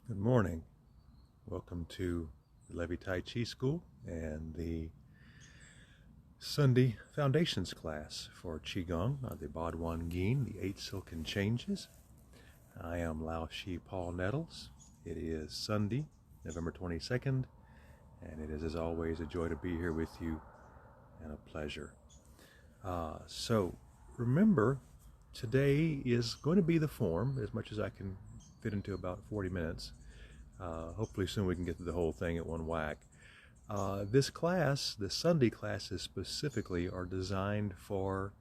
Good morning. Welcome to the Levy Tai Chi School and the Sunday Foundations class for Qi Gong, the Baduan Jin, the Eight Silken Changes. I am Lao Shi Paul Nettles. It is Sunday, November 22nd, and it is, as always, a joy to be here with you and a pleasure. So remember, today is going to be the form, as much as I can fit into about 40 minutes. Hopefully soon we can get through the whole thing at one whack. This class, the Sunday classes specifically, are designed for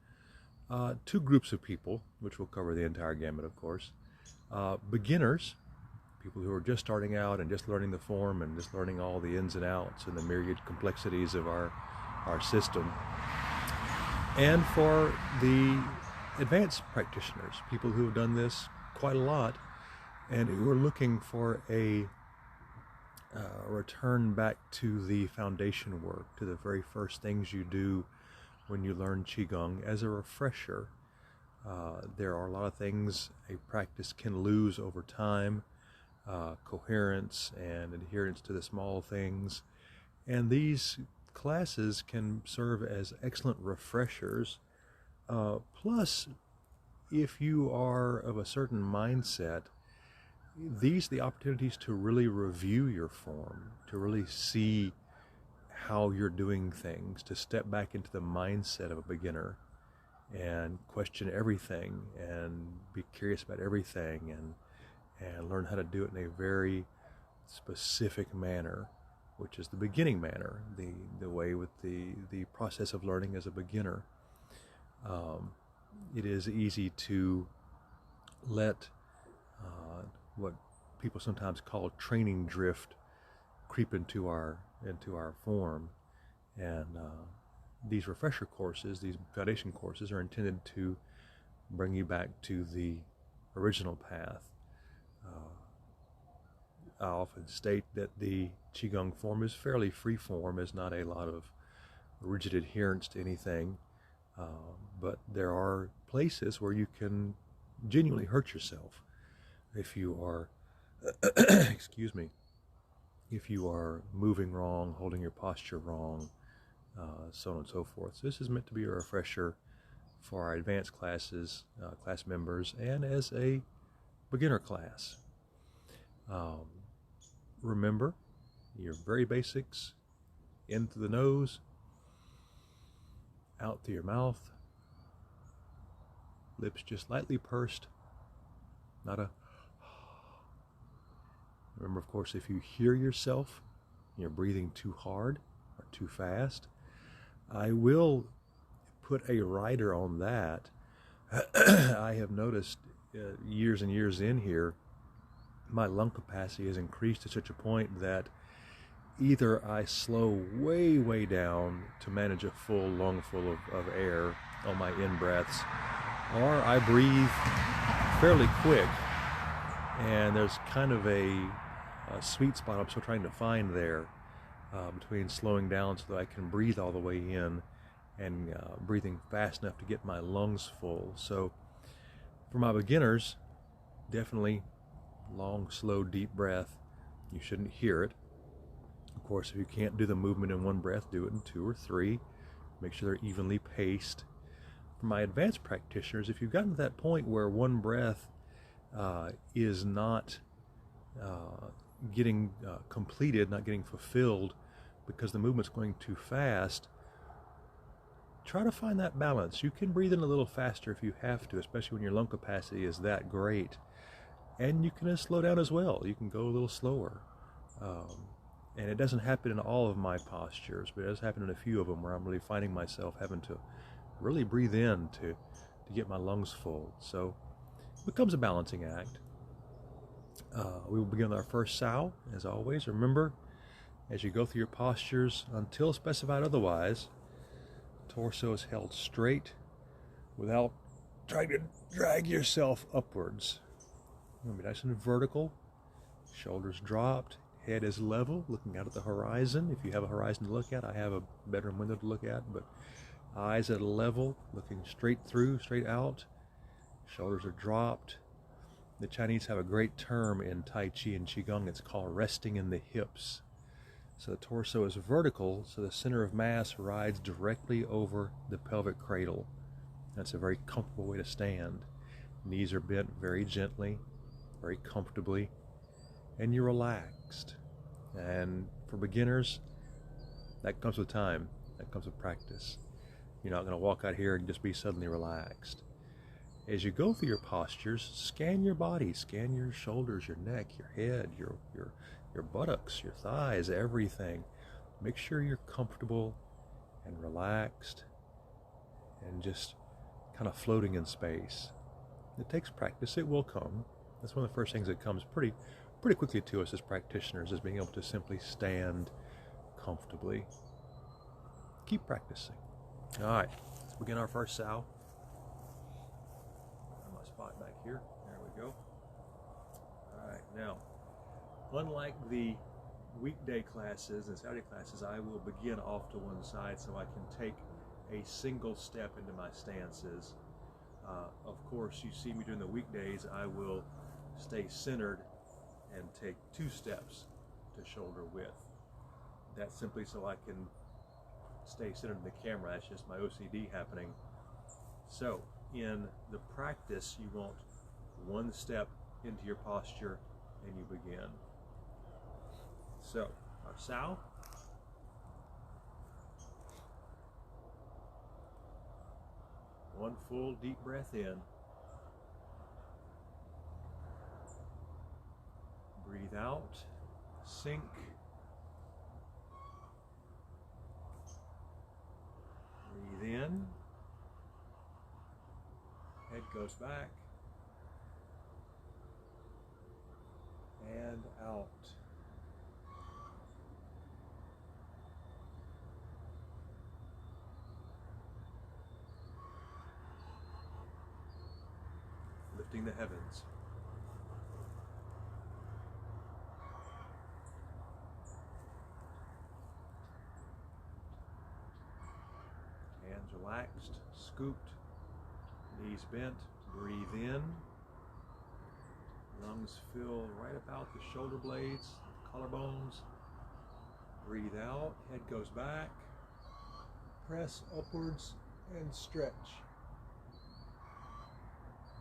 two groups of people, which will cover the entire gamut, of course. Beginners, people who are just starting out and just learning the form and just learning all the ins and outs and the myriad complexities of our system. And for the advanced practitioners, people who have done this quite a lot and who are looking for a return back to the foundation work, to the very first things you do when you learn Qi Gong as a refresher. There are a lot of things a practice can lose over time, coherence and adherence to the small things, and these classes can serve as excellent refreshers. Plus, if you are of a certain mindset, these are the opportunities to really review your form, to really see how you're doing things, to step back into the mindset of a beginner and question everything and be curious about everything and learn how to do it in a very specific manner, which is the beginning manner, the way with the process of learning as a beginner. It is easy to let what people sometimes call training drift creep into our form, and these refresher courses, these foundation courses, are intended to bring you back to the original path. I often state that the Qigong form is fairly free form. There's not a lot of rigid adherence to anything, but there are places where you can genuinely hurt yourself if you are excuse me, if you are moving wrong, holding your posture wrong, so on and so forth. So this is meant to be a refresher for our advanced classes, class members, and as a beginner class. Remember your very basics: in through the nose, out through your mouth, lips just lightly pursed, not a. Remember, of course, if you hear yourself, you're breathing too hard or too fast, I will put a rider on that. I have noticed years and years in here, my lung capacity has increased to such a point that either I slow way, way down to manage a full lungful of air on my in-breaths, or I breathe fairly quick, and there's kind of a sweet spot I'm still trying to find there between slowing down so that I can breathe all the way in and breathing fast enough to get my lungs full. So for my beginners, definitely long, slow, deep breath. You shouldn't hear it. Of course, if you can't do the movement in one breath, do it in two or three. Make sure they're evenly paced. For my advanced practitioners, if you've gotten to that point where one breath is not getting completed, not getting fulfilled because the movement's going too fast, try to find that balance. You can breathe in a little faster if you have to, especially when your lung capacity is that great. And you can slow down as well. You can go a little slower. And it doesn't happen in all of my postures, but it does happen in a few of them where I'm really finding myself having to really breathe in to get my lungs full. So it becomes a balancing act. We will begin with our first sao, as always. Remember, as you go through your postures, until specified otherwise, torso is held straight without trying to drag yourself upwards. You'll be nice and vertical, shoulders dropped, head is level, looking out at the horizon. If you have a horizon to look at, I have a bedroom window to look at, but eyes at a level, looking straight through, straight out, shoulders are dropped. The Chinese have a great term in Tai Chi and Qi Gong. It's called resting in the hips. So the torso is vertical, so the center of mass rides directly over the pelvic cradle. That's a very comfortable way to stand. Knees are bent very gently, very comfortably, and you're relaxed. And for beginners, that comes with time. That comes with practice. You're not going to walk out here and just be suddenly relaxed. As you go through your postures, scan your body, scan your shoulders, your neck, your head, your buttocks, your thighs, everything. Make sure you're comfortable and relaxed and just kind of floating in space. It takes practice. It will come. That's one of the first things that comes pretty quickly to us as practitioners, is being able to simply stand comfortably. Keep practicing. All right, let's begin our first Sao. My spot back here. There we go. All right, now, unlike the weekday classes and Saturday classes, I will begin off to one side so I can take a single step into my stances. Of course, you see me during the weekdays, I will stay centered and take 2 steps to shoulder width. That's simply so I can stay centered in the camera. That's just my OCD happening. So in the practice, you want 1 step into your posture and you begin. So our Sao. One full deep breath in. Breathe out, sink. Breathe in. Head goes back. And out. Lifting the heavens. Hands relaxed, scooped, knees bent. Breathe in. Lungs fill right about the shoulder blades, collarbones. Breathe out, head goes back. Press upwards and stretch.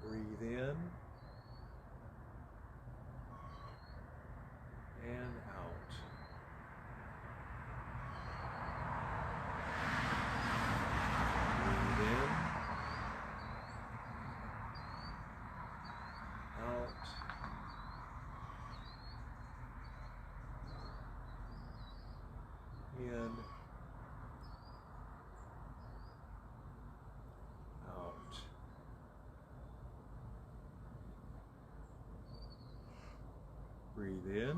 Breathe in and out. Breathe in, out, in, out. Breathe in.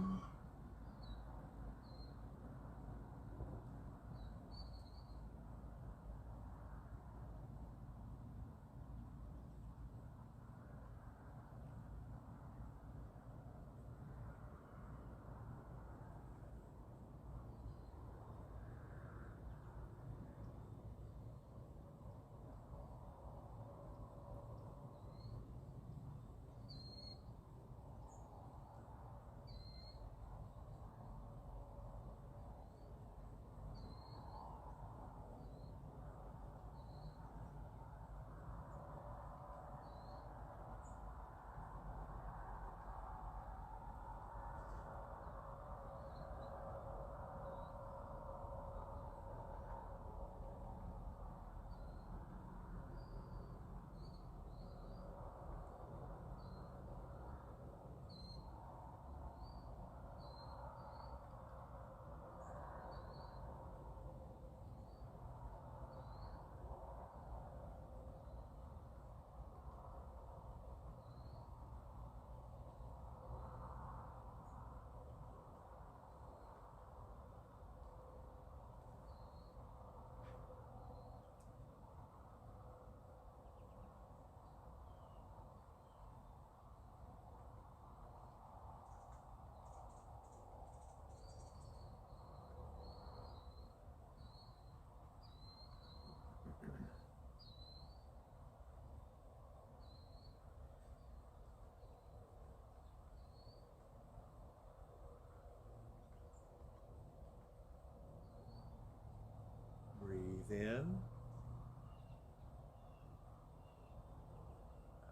in,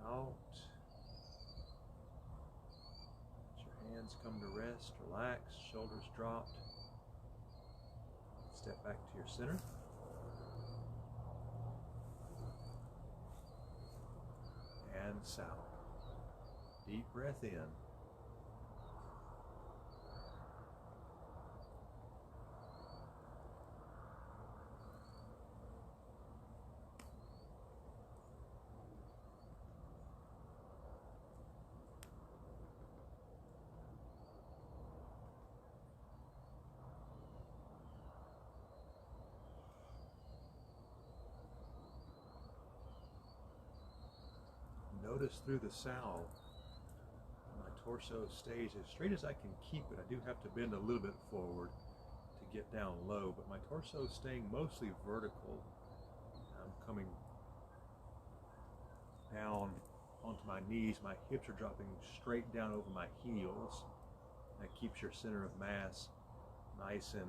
out. Let your hands come to rest, relax, shoulders dropped. Step back to your center. And south. Deep breath in. Notice through the sow, my torso stays as straight as I can keep it. I do have to bend a little bit forward to get down low, but my torso is staying mostly vertical. I'm coming down onto my knees. My hips are dropping straight down over my heels. That keeps your center of mass nice and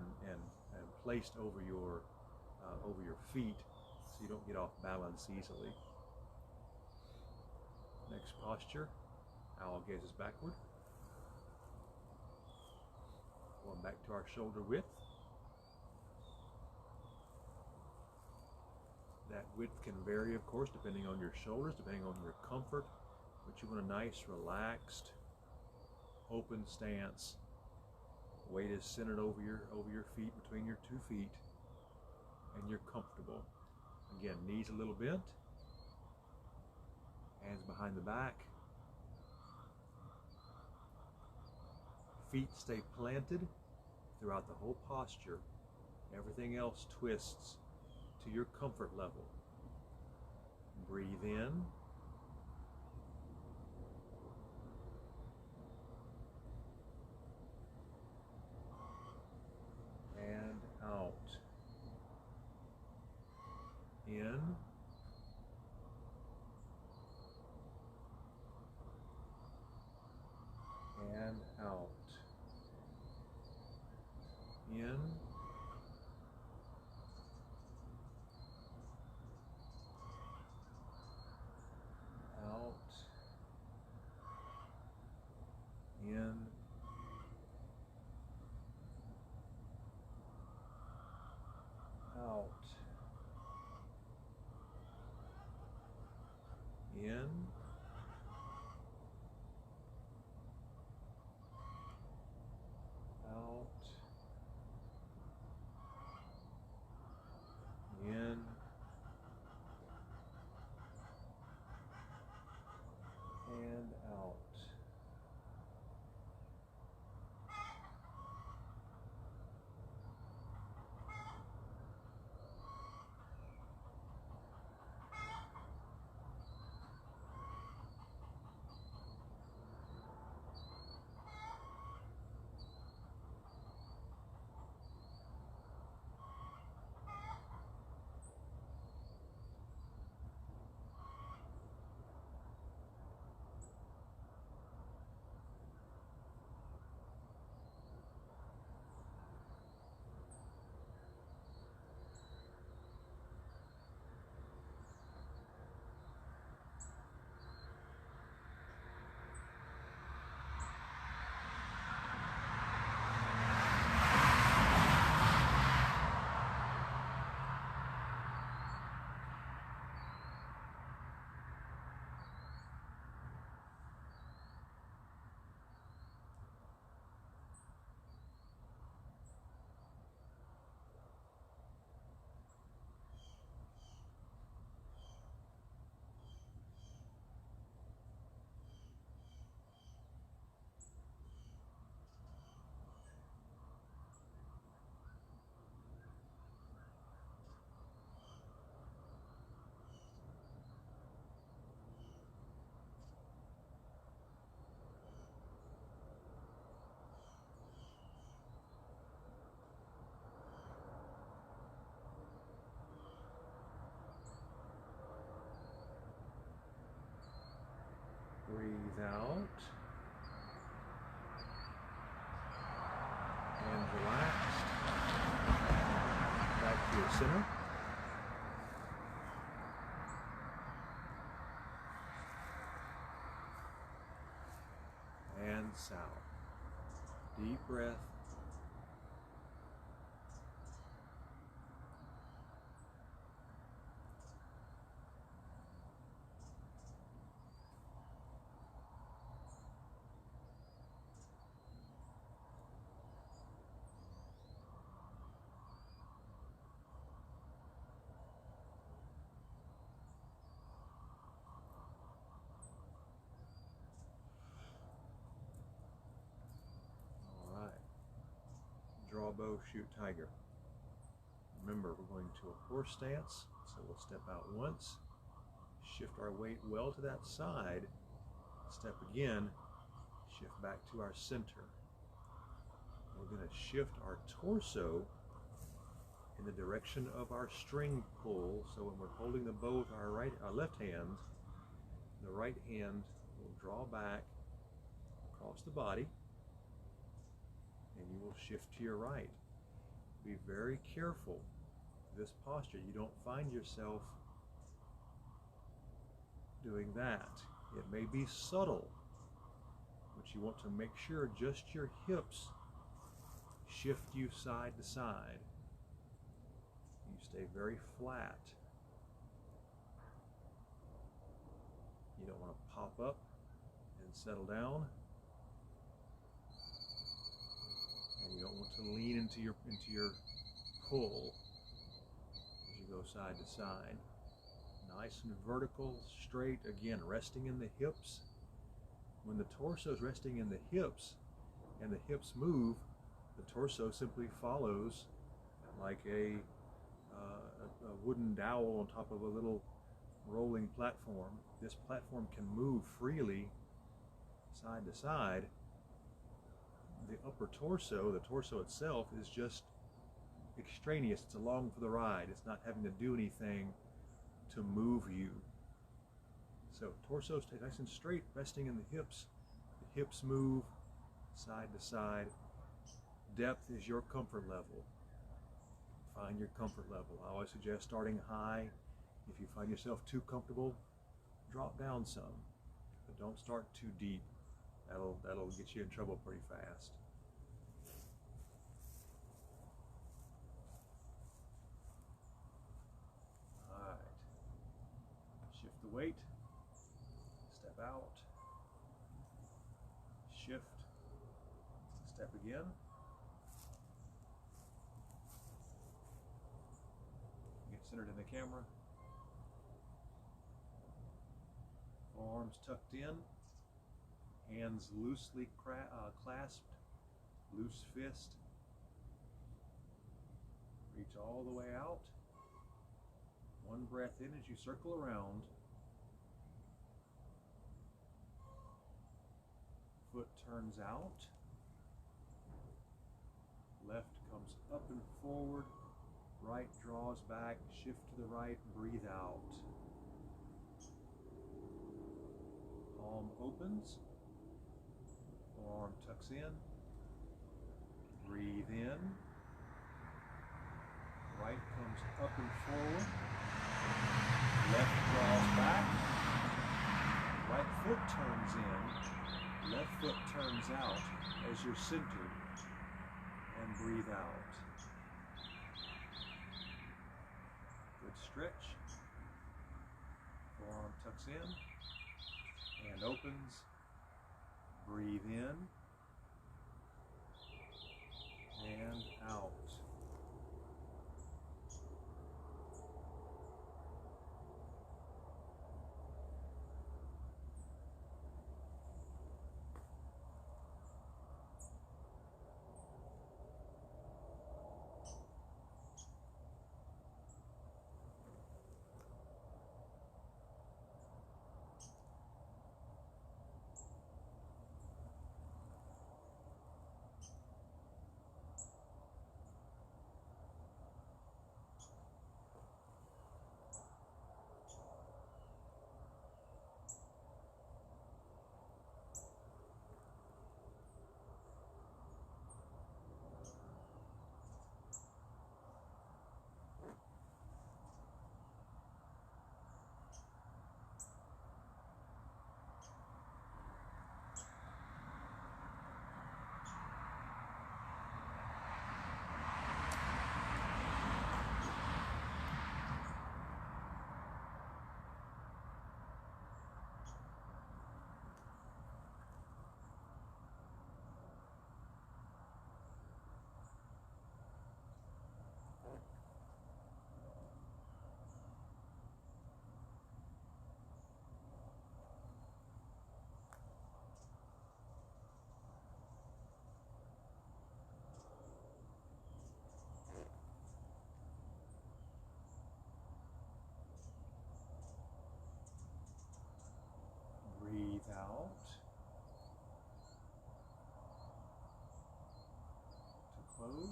placed over your feet, so you don't get off balance easily. Next posture, owl gazes backward. Going back to our shoulder width. That width can vary, of course, depending on your shoulders, depending on your comfort, but you want a nice, relaxed, open stance. Weight is centered over your feet, between your 2 feet, and you're comfortable. Again, knees a little bent. Hands behind the back. Feet stay planted throughout the whole posture. Everything else twists to your comfort level. Breathe in. And out. In. And out. In. Out. In. Out. In. In. And out. Breathe out. And relax. Back to your center. and south. Deep breath. Draw bow, shoot tiger. Remember, we're going to a horse stance, so we'll step out once, shift our weight well to that side, step again, shift back to our center. We're going to shift our torso in the direction of our string pull, so when we're holding the bow with our left hand, the right hand will draw back across the body, and you will shift to your right. Be very careful this posture. You don't find yourself doing that. It may be subtle, but you want to make sure just your hips shift you side to side. You stay very flat. You don't want to pop up and settle down. You don't want to lean into your pull as you go side to side. Nice and vertical, straight, again, resting in the hips. When the torso is resting in the hips and the hips move, the torso simply follows like a wooden dowel on top of a little rolling platform. This platform can move freely side to side. The upper torso, the torso itself, is just extraneous. It's along for the ride. It's not having to do anything to move you. So torso stay nice and straight, resting in the hips. The hips move side to side. Depth is your comfort level. Find your comfort level. I always suggest starting high. If you find yourself too comfortable, drop down some, but don't start too deep. That'll get you in trouble pretty fast. All right. Shift the weight. Step out. Shift. Step again. Get centered in the camera. Forearms tucked in. Hands loosely clasped, loose fist. Reach all the way out. One breath in as you circle around. Foot turns out. Left comes up and forward. Right draws back. Shift to the right. Breathe out. Palm opens. Forearm tucks in. Breathe in. Right comes up and forward. Left draws back. Right foot turns in. Left foot turns out as you're centered. And breathe out. Good stretch. Forearm tucks in. Hand opens. Breathe in and out.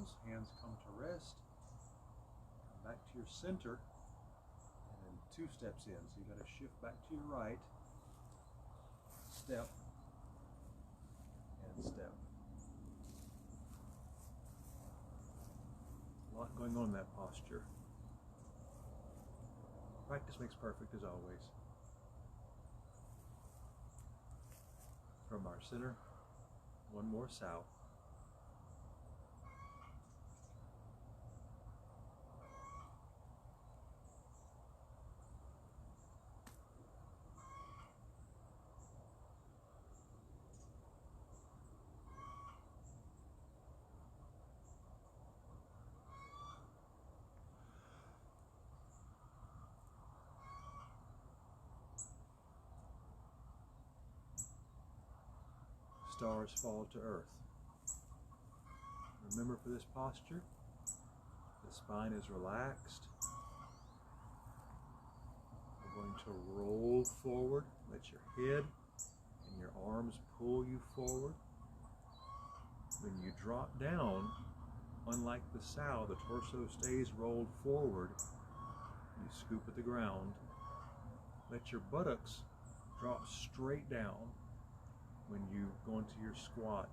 heels, hands come to rest, come back to your center, and then 2 steps in. So you got to shift back to your right, step, and step. A lot going on in that posture. Practice makes perfect, as always. From our center, one more south. Stars fall to earth. Remember, for this posture, the spine is relaxed. We're going to roll forward. Let your head and your arms pull you forward. When you drop down, unlike the sow, the torso stays rolled forward. You scoop at the ground. Let your buttocks drop straight down when you go into your squat.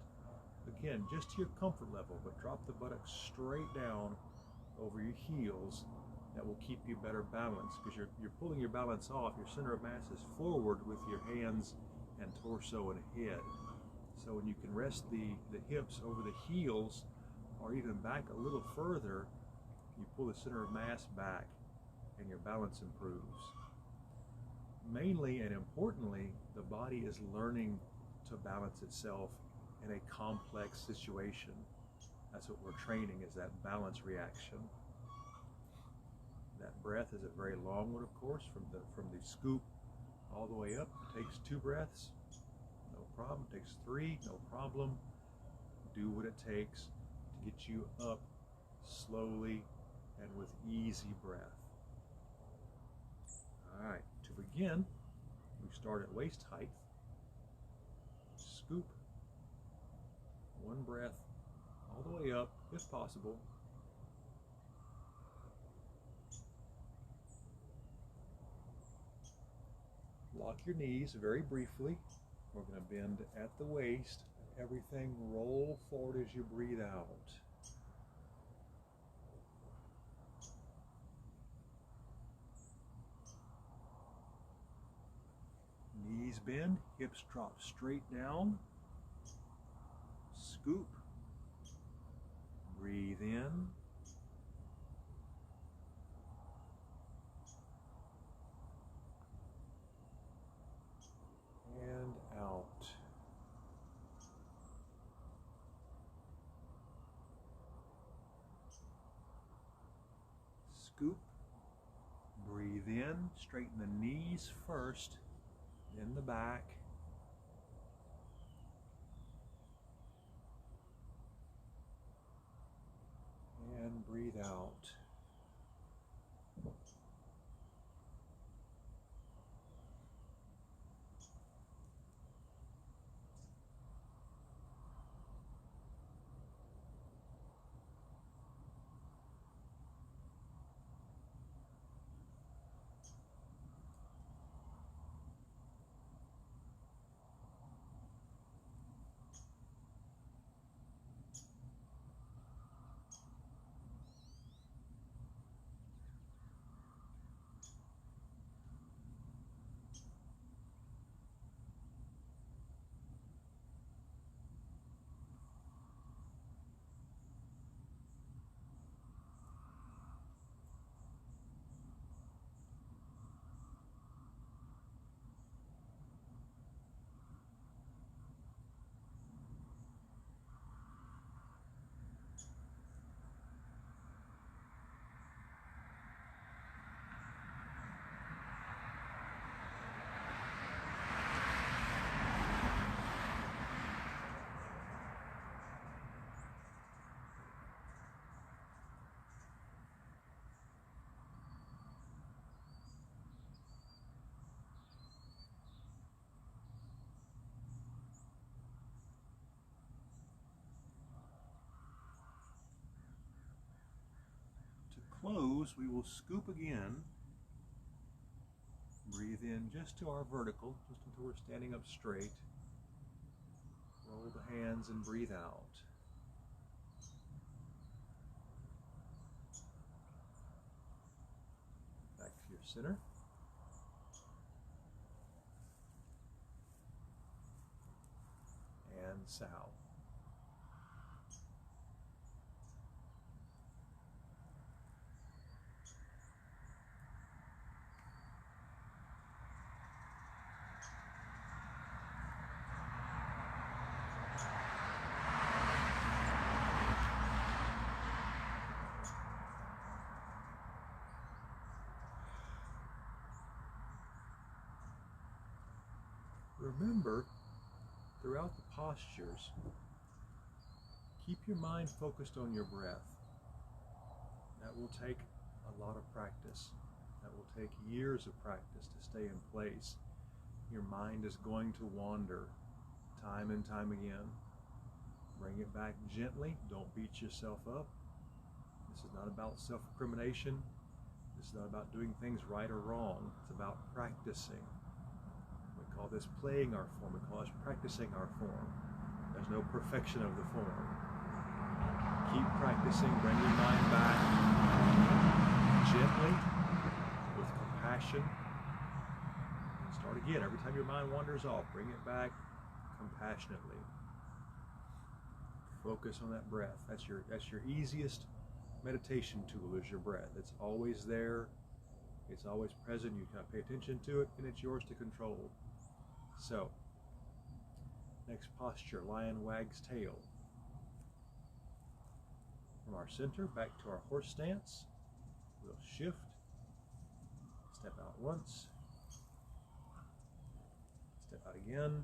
Again, just to your comfort level, but drop the buttocks straight down over your heels. That will keep you better balanced, because you're pulling your balance off. Your center of mass is forward with your hands and torso and head. So when you can rest the hips over the heels, or even back a little further, you pull the center of mass back and your balance improves. Mainly and importantly, the body is learning to balance itself in a complex situation. That's what we're training, is that balance reaction. That breath is a very long one, of course, from the scoop all the way up. It takes 2 breaths, no problem. It takes 3, no problem. Do what it takes to get you up slowly and with easy breath. All right, to begin, we start at waist height. Scoop, 1 breath all the way up, if possible. Lock your knees very briefly. We're going to bend at the waist. Everything roll forward as you breathe out. Knees bend, hips drop straight down. Scoop. Breathe in. And out. Scoop. Breathe in. Straighten the knees first, then the back. And breathe out. close, we will scoop again. Breathe in just to our vertical, just until we're standing up straight. Roll the hands and breathe out. Back to your center. And south. Remember, throughout the postures, keep your mind focused on your breath. That will take a lot of practice. That will take years of practice to stay in place. Your mind is going to wander time and time again. Bring it back gently. Don't beat yourself up. This is not about self-recrimination. This is not about doing things right or wrong. It's about practicing. We call this playing our form. We call this practicing our form. There's no perfection of the form. Keep practicing. Bring your mind back gently, with compassion. And start again. Every time your mind wanders off, bring it back compassionately. Focus on that breath. That's your easiest meditation tool, is your breath. It's always there. It's always present. You can pay attention to it, and it's yours to control. So, next posture, lion wags tail. From our center back to our horse stance, we'll shift, step out once, step out again,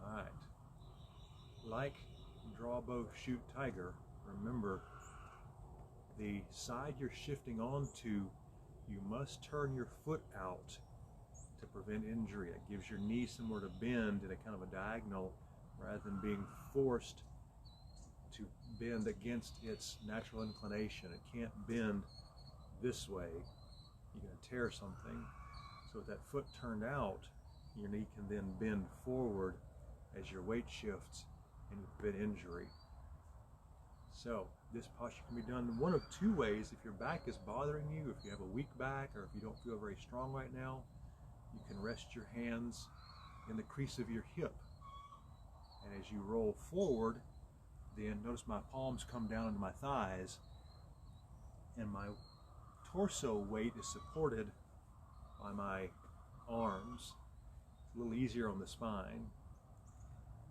all right. Like draw bow, shoot tiger, remember the side you're shifting onto, you must turn your foot out to prevent injury. It gives your knee somewhere to bend in a kind of a diagonal rather than being forced to bend against its natural inclination. It can't bend this way. You're going to tear something. So with that foot turned out, your knee can then bend forward as your weight shifts and you prevent injury. So this posture can be done one of two ways. If your back is bothering you, if you have a weak back, or if you don't feel very strong right now, you can rest your hands in the crease of your hip. And as you roll forward, then notice my palms come down into my thighs, and my torso weight is supported by my arms. It's a little easier on the spine.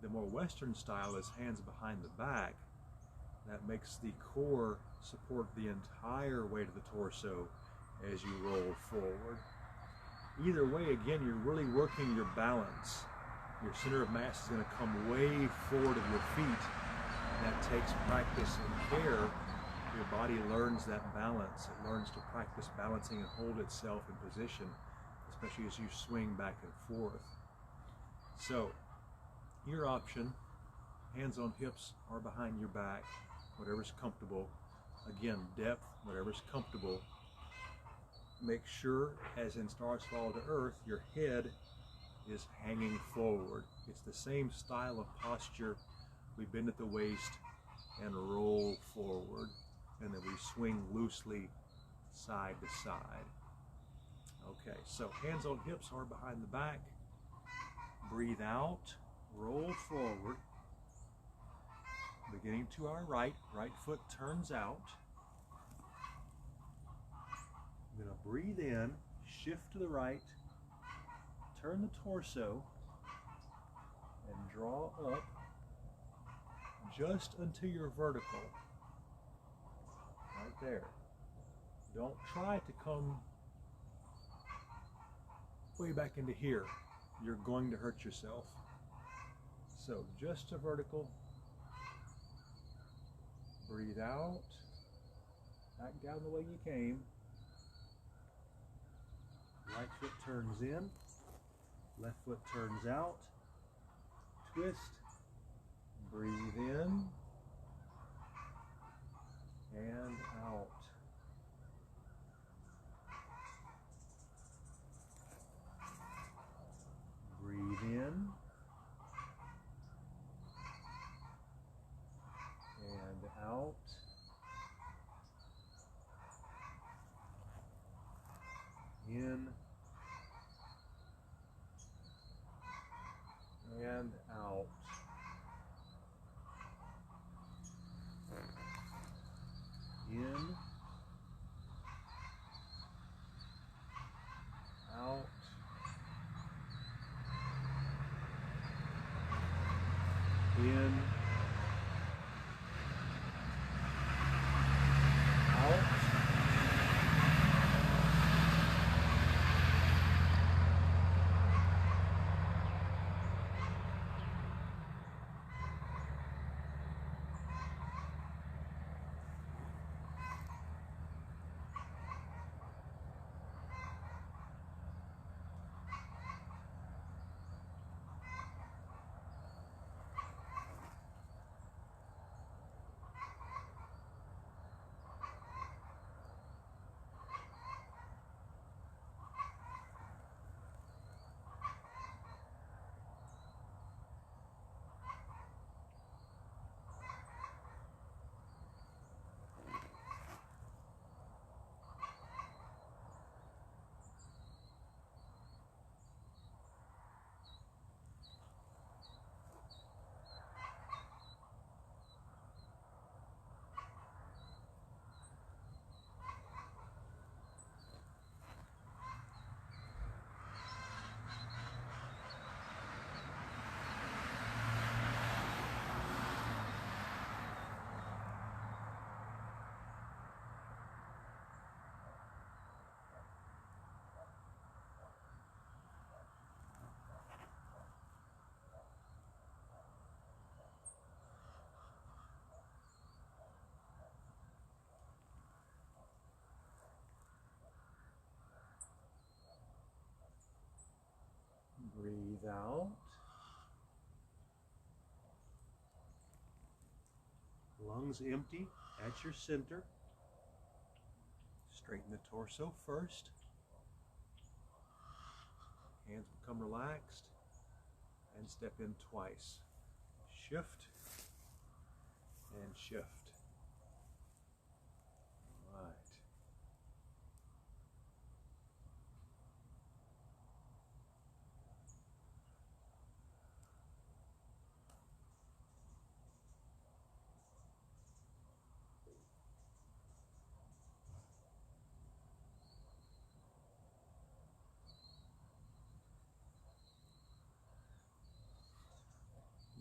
The more Western style is hands behind the back. That makes the core support the entire weight of the torso as you roll forward. Either way, again, you're really working your balance. Your center of mass is going to come way forward of your feet. That takes practice and care. Your body learns that balance. It learns to practice balancing and hold itself in position, especially as you swing back and forth. So, your option, hands on hips or behind your back, whatever's comfortable. Again, depth, whatever's comfortable. Make sure, as in Stars Fall to Earth, your head is hanging forward. It's the same style of posture. We bend at the waist and roll forward, and then we swing loosely side to side. Okay, so hands on hips or behind the back. Breathe out, roll forward. Beginning to our right foot turns out. I'm going to breathe in, shift to the right, turn the torso, and draw up just until you're vertical. Right there. Don't try to come way back into here. You're going to hurt yourself. So just to vertical. Breathe out, back down the way you came. Right foot turns in, Left foot turns out. Twist. Breathe in. And out. Breathe in. And out. In. And out. In. Out. In. Out. Breathe out. Lungs empty at your center. Straighten the torso first. Hands become relaxed. And step in twice. Shift and shift. All right.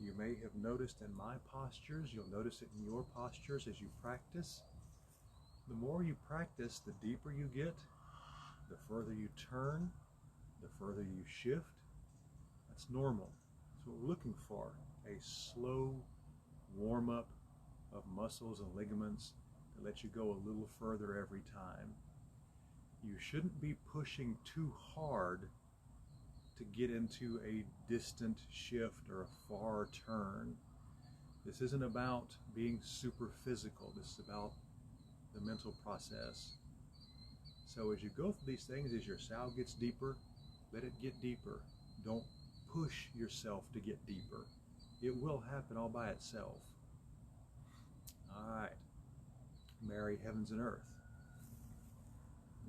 You may have noticed in my postures, you'll notice it in your postures as you practice. The more you practice, the deeper you get, the further you turn, the further you shift. That's normal. That's what we're looking for. A slow warm-up of muscles and ligaments that let you go a little further every time. You shouldn't be pushing too hard to get into a distant shift or a far turn. This isn't about being super physical. This is about the mental process. So as you go through these things, as your sow gets deeper, let it get deeper. Don't push yourself to get deeper. It will happen all by itself. All right. Marry heavens and earth.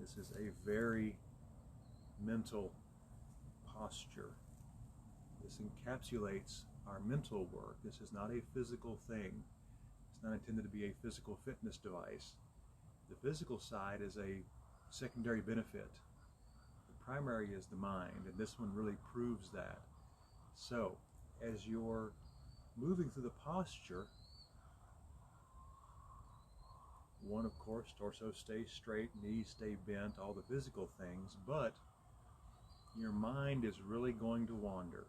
This is a very mental posture. This encapsulates our mental work. This is not a physical thing. It's not intended to be a physical fitness device. The physical side is a secondary benefit. The primary is the mind, and this one really proves that. So, as you're moving through the posture, one, of course, torso stays straight, knees stay bent, all the physical things, but your mind is really going to wander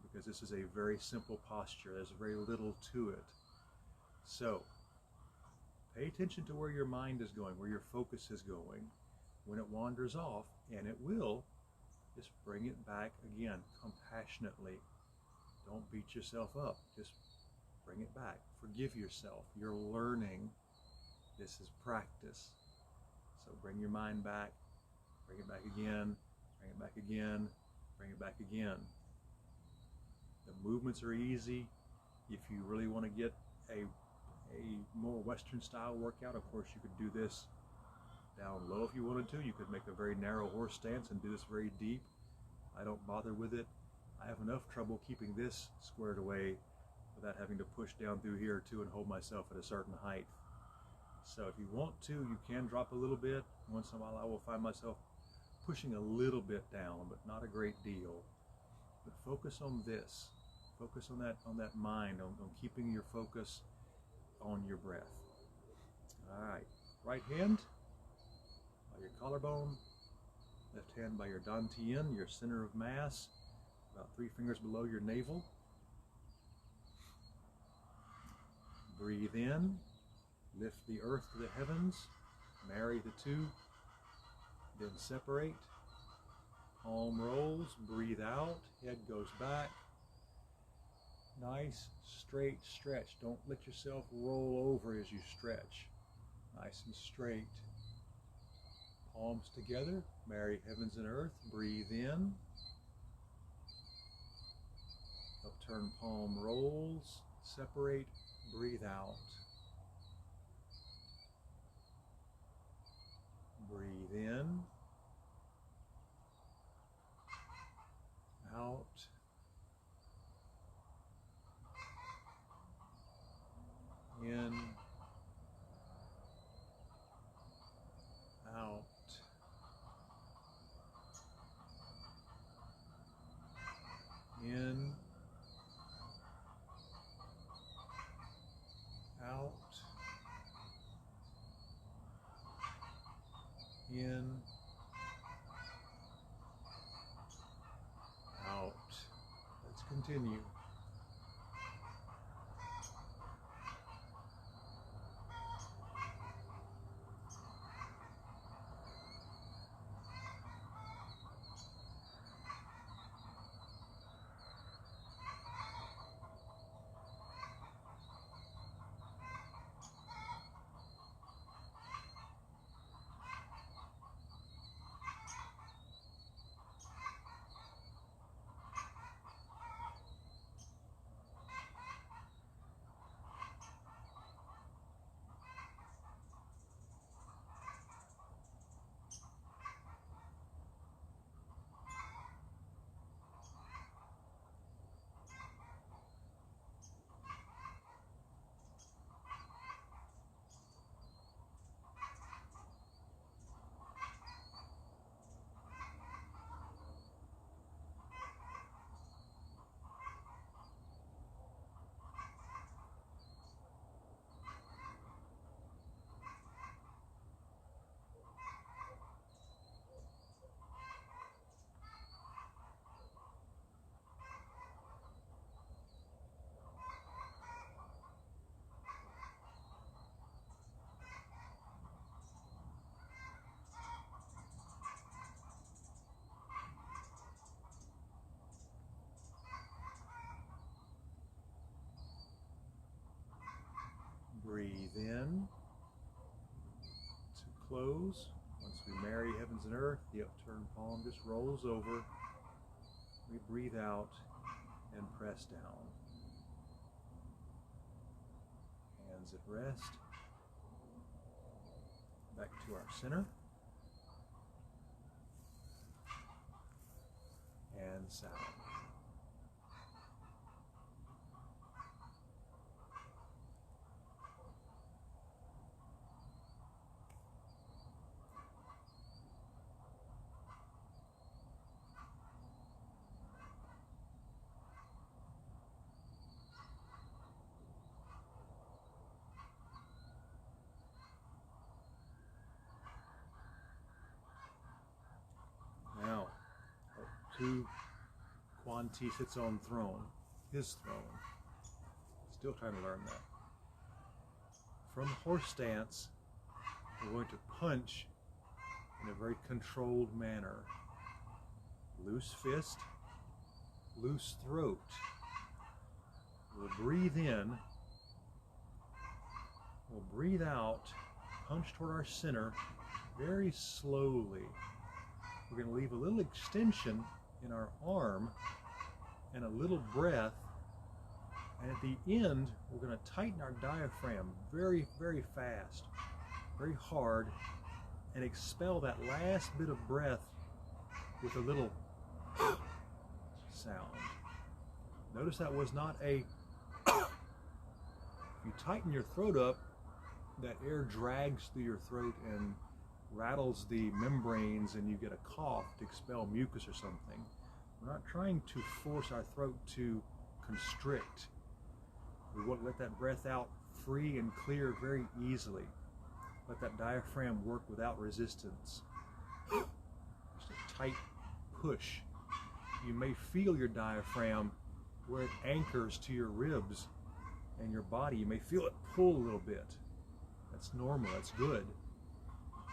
because this is a very simple posture. There's very little to it. So, pay attention to where your mind is going, where your focus is going. When it wanders off, and it will, Just bring it back again, compassionately. Don't beat yourself up. Just bring it back. Forgive yourself. You're learning. This is practice. So bring your mind back. Bring it back again. Bring it back again. Bring it back again. The movements are easy. If you really want to get a more Western style workout, of course you could do this down low if you wanted to. You could make a very narrow horse stance and do this very deep. I don't bother with it. I have enough trouble keeping this squared away without having to push down through here too and hold myself at a certain height. So if you want to, you can drop a little bit. Once in a while I will find myself pushing a little bit down, but not a great deal. But focus on this. Focus on that mind, on keeping your focus on your breath. All right, right hand by your collarbone, left hand by your dantian, your center of mass, about 3 fingers below your navel. Breathe in, lift the earth to the heavens, marry the two, then separate. Palm rolls, breathe out, head goes back. Nice straight stretch. Don't let yourself roll over as you stretch. Nice and straight. Palms together, marry heavens and earth, breathe in. Upturn palm rolls, separate, breathe out. Breathe in. Out. In, out, in, out, in, out. Let's continue. Breathe in to close. Once we marry heavens and earth, the upturned palm just rolls over. We breathe out and press down. Hands at rest. Back to our center. And sound. Now, to Quan Ti sits on throne, his throne. Still trying to learn that. From horse stance, we're going to punch in a very controlled manner. Loose fist, loose throat. We'll breathe in. We'll breathe out, punch toward our center very slowly. We're going to leave a little extension in our arm and a little breath. And at the end, we're going to tighten our diaphragm very, very fast, very hard, and expel that last bit of breath with a little sound. Notice that was not a if you tighten your throat up, that air drags through your throat and rattles the membranes and you get a cough to expel mucus or something. We're not trying to force our throat to constrict. We want to let that breath out free and clear very easily. Let that diaphragm work without resistance. Just a tight push. You may feel your diaphragm where it anchors to your ribs and your body. You may feel it pull a little bit. That's normal, that's good.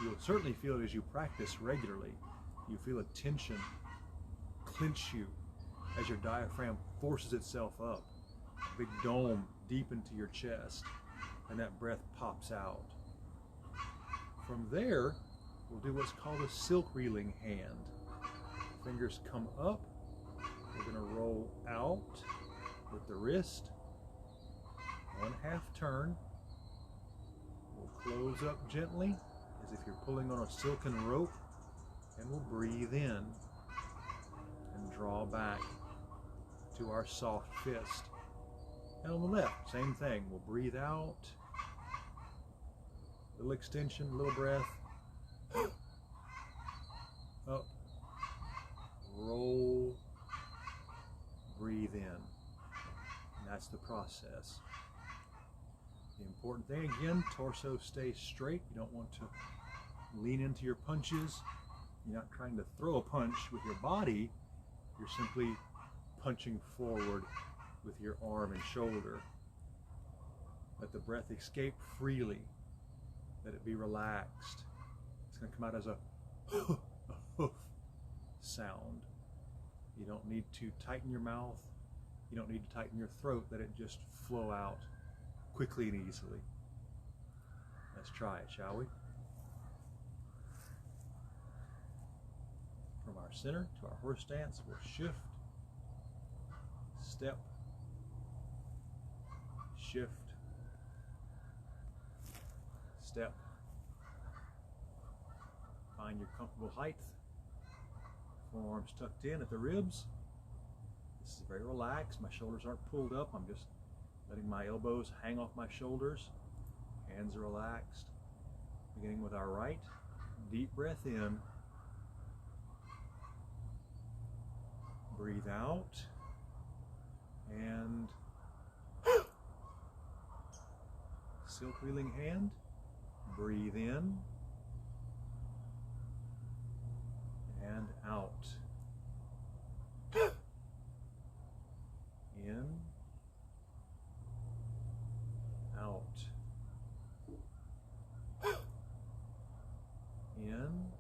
You'll certainly feel it as you practice regularly. You feel a tension clench you as your diaphragm forces itself up. A big dome deep into your chest, and that breath pops out. From there, we'll do what's called a silk reeling hand. Fingers come up. We're going to roll out with the wrist. 1/2 turn. We'll close up gently as if you're pulling on a silken rope, and we'll breathe in and draw back to our soft fist. And on the left, same thing. We'll breathe out, little extension, little breath, up, roll, breathe in. And that's the process. The important thing, again, torso stays straight. You don't want to lean into your punches. You're not trying to throw a punch with your body. You're simply punching forward with your arm and shoulder. Let the breath escape freely. Let it be relaxed. It's going to come out as a hoof sound. You don't need to tighten your mouth. You don't need to tighten your throat. Let it just flow out quickly and easily. Let's try it, shall we? From our center to our horse stance, we'll shift, step, shift, step. Find your comfortable height. Forearms tucked in at the ribs. This is very relaxed. My shoulders aren't pulled up. I'm just letting my elbows hang off my shoulders. Hands are relaxed. Beginning with our right. Deep breath in. Breathe out. And silk reeling hand. Breathe in. And out. In. Out. In.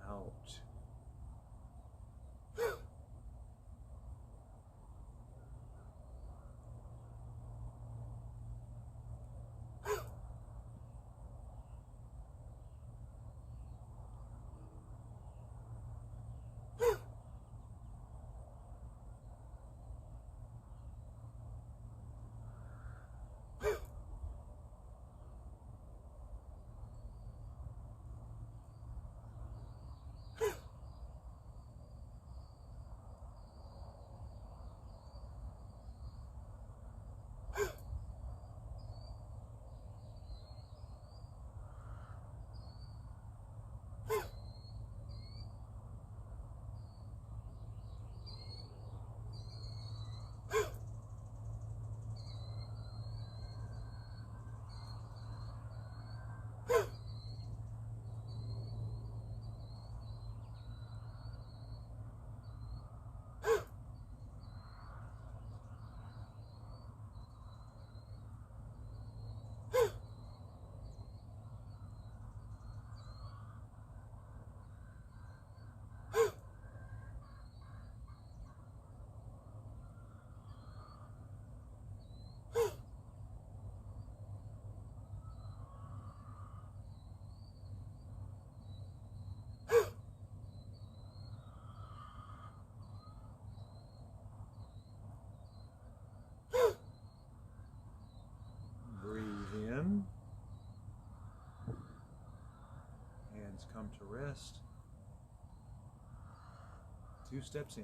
Out. Let's come to rest. 2 steps in.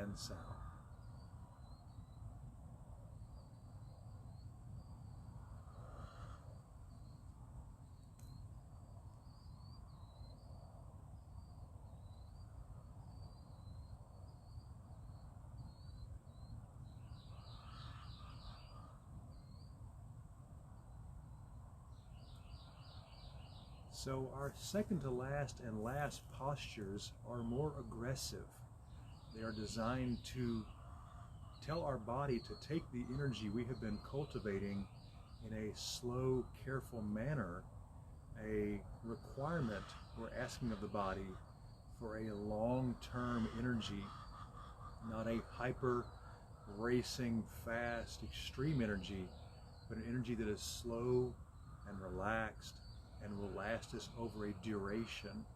And sound. So our second to last and last postures are more aggressive. They are designed to tell our body to take the energy we have been cultivating in a slow, careful manner, a requirement we're asking of the body for a long-term energy, not a hyper, racing, fast, extreme energy, but an energy that is slow and relaxed and will last us over a duration.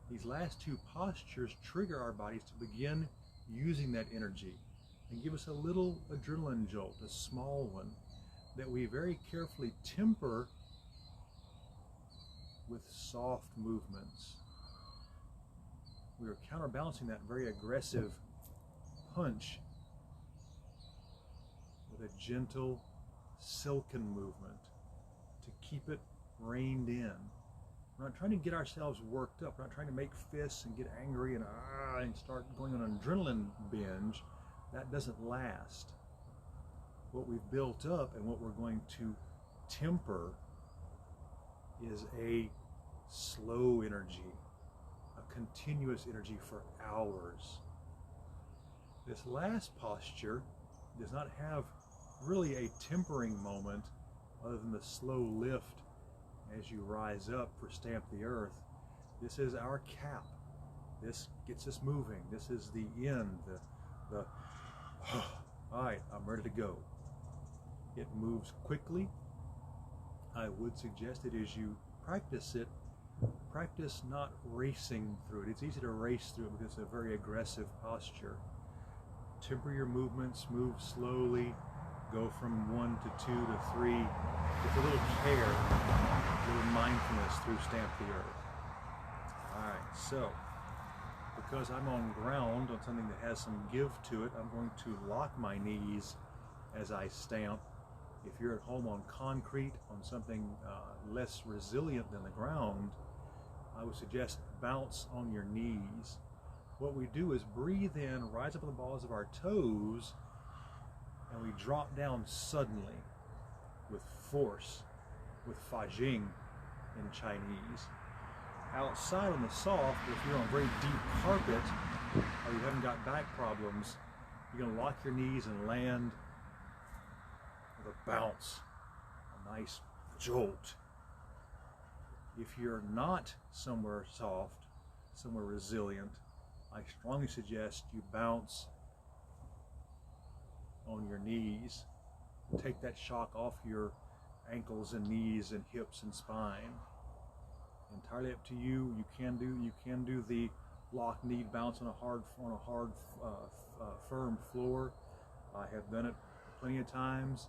These last 2 postures trigger our bodies to begin using that energy and give us a little adrenaline jolt, a small one, that we very carefully temper with soft movements. We are counterbalancing that very aggressive punch with a gentle, silken movement to keep it reined in. We're not trying to get ourselves worked up. We're not trying to make fists and get angry and start going on an adrenaline binge. That doesn't last. What we've built up and what we're going to temper is a slow energy, a continuous energy for hours. This last posture does not have really a tempering moment other than the slow lift as you rise up for Stamp the Earth. This is our cap. This gets us moving. This is the end, all right, I'm ready to go. It moves quickly. I would suggest that as you practice it, practice not racing through it. It's easy to race through it because it's a very aggressive posture. Temper your movements, move slowly, go from 1 to 2 to 3 with a little care, a little mindfulness through Stamp the Earth. All right, so because I'm on ground, on something that has some give to it, I'm going to lock my knees as I stamp. If you're at home on concrete, on something less resilient than the ground, I would suggest bounce on your knees. What we do is breathe in, rise up on the balls of our toes, and we drop down suddenly with force, with fa jing in Chinese. Outside on the soft, if you're on very deep carpet or you haven't got back problems, you're going to lock your knees and land with a bounce, a nice jolt. If you're not somewhere soft, somewhere resilient, I strongly suggest you bounce on your knees. Take that shock off your ankles and knees and hips and spine. Entirely up to you. You can do the lock knee bounce on a hard, firm floor. I have done it plenty of times.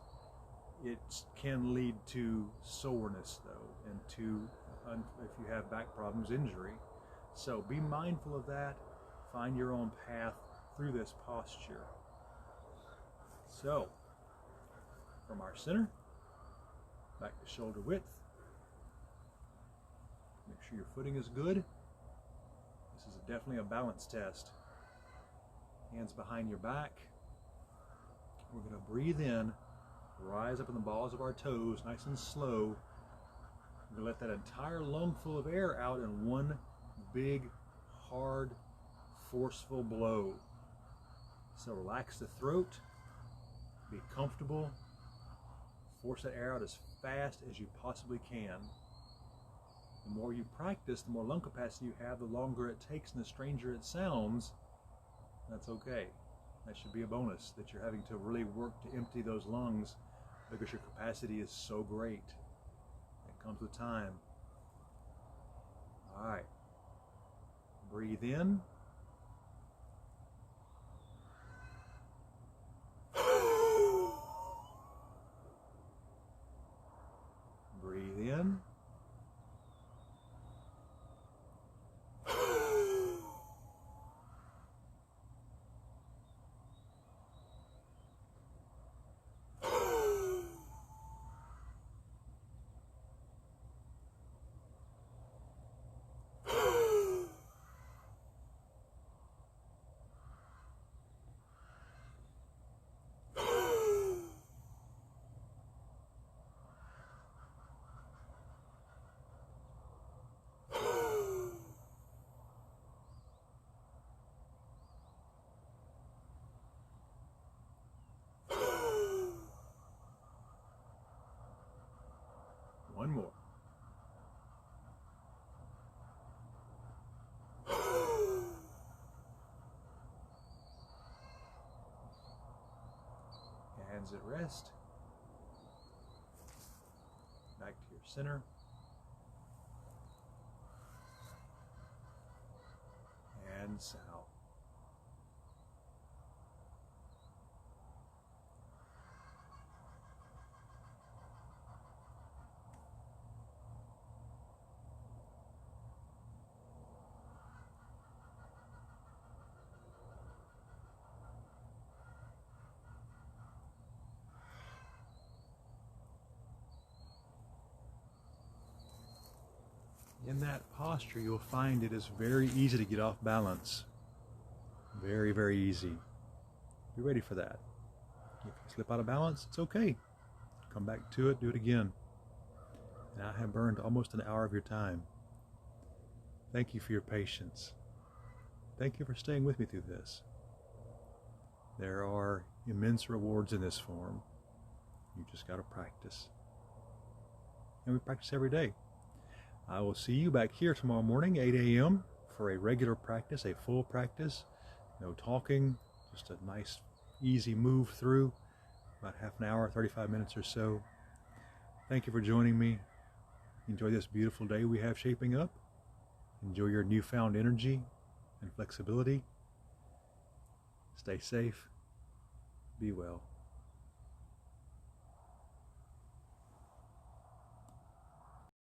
It can lead to soreness though, and to, if you have back problems, injury. So be mindful of that. Find your own path through this posture. So, from our center, back to shoulder width. Make sure your footing is good. This is definitely a balance test. Hands behind your back. We're going to breathe in, rise up in the balls of our toes, nice and slow. We're going to let that entire lungful of air out in one big, hard, forceful blow. So relax the throat, be comfortable, force that air out as fast as you possibly can. The more you practice, the more lung capacity you have, the longer it takes and the stranger it sounds. That's okay. That should be a bonus, that you're having to really work to empty those lungs because your capacity is so great. It comes with time. All right. Breathe in. One more. Hands at rest. Back to your center. And south. In that posture, you'll find it is very easy to get off balance. Very, very easy. Be ready for that. If you slip out of balance, it's okay. Come back to it, do it again. And I have burned almost an hour of your time. Thank you for your patience. Thank you for staying with me through this. There are immense rewards in this form. You just got to practice. And we practice every day. I will see you back here tomorrow morning, 8 a.m. for a regular practice, a full practice. No talking, just a nice, easy move through, about half an hour, 35 minutes or so. Thank you for joining me. Enjoy this beautiful day we have shaping up. Enjoy your newfound energy and flexibility. Stay safe. Be well.